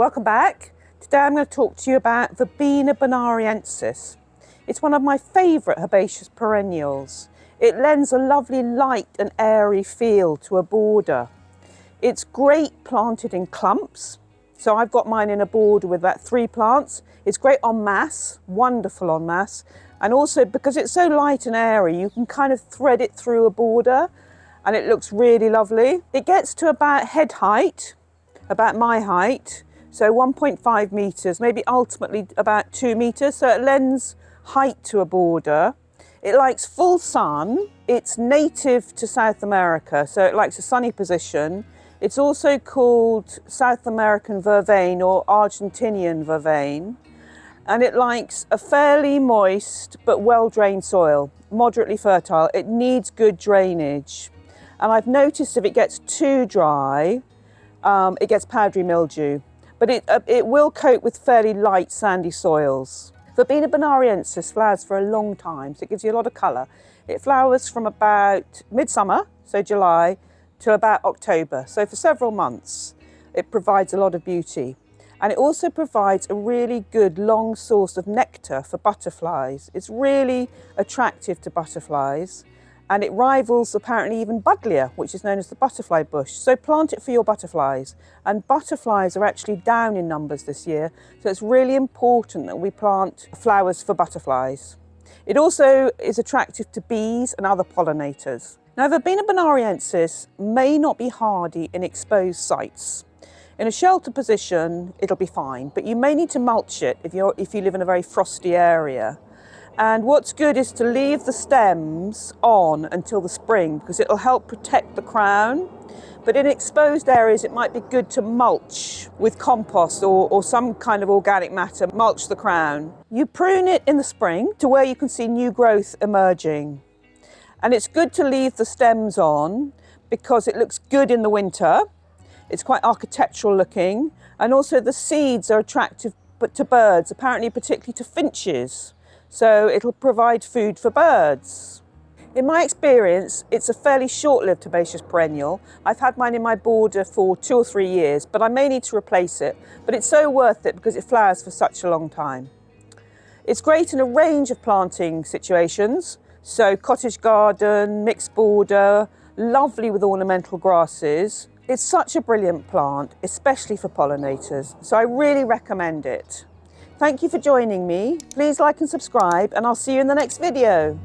Welcome back. Today I'm going to talk to you about Verbena bonariensis. It's one of my favourite herbaceous perennials. It lends a lovely light and airy feel to a border. It's great planted in clumps. So I've got mine in a border with about 3 plants. It's great en masse, wonderful en masse. And also because it's so light and airy, you can kind of thread it through a border and it looks really lovely. It gets to about head height, about my height. So 1.5 metres, maybe ultimately about 2 metres. So it lends height to a border. It likes full sun. It's native to South America, so it likes a sunny position. It's also called South American vervain or Argentinian vervain. And it likes a fairly moist but well-drained soil, moderately fertile. It needs good drainage. And I've noticed if it gets too dry, it gets powdery mildew. But it will cope with fairly light sandy soils. Verbena bonariensis flowers for a long time, so it gives you a lot of colour. It flowers from about midsummer, so July, to about October, so for several months. It provides a lot of beauty. And it also provides a really good long source of nectar for butterflies. It's really attractive to butterflies. And it rivals apparently even buddleia, which is known as the butterfly bush. So plant it for your butterflies. And butterflies are actually down in numbers this year, so it's really important that we plant flowers for butterflies. It also is attractive to bees and other pollinators. Now, Verbena bonariensis may not be hardy in exposed sites. In a shelter position, it'll be fine, but you may need to mulch it if you live in a very frosty area. And what's good is to leave the stems on until the spring because it'll help protect the crown. But in exposed areas, it might be good to mulch with compost or some kind of organic matter, mulch the crown. You prune it in the spring to where you can see new growth emerging. And it's good to leave the stems on because it looks good in the winter. It's quite architectural looking. And also the seeds are attractive to birds, apparently particularly to finches. So it'll provide food for birds. In my experience, it's a fairly short-lived herbaceous perennial. I've had mine in my border for 2 or 3 years, but I may need to replace it. But it's so worth it because it flowers for such a long time. It's great in a range of planting situations. So cottage garden, mixed border, lovely with ornamental grasses. It's such a brilliant plant, especially for pollinators. So I really recommend it. Thank you for joining me. Please like and subscribe, and I'll see you in the next video.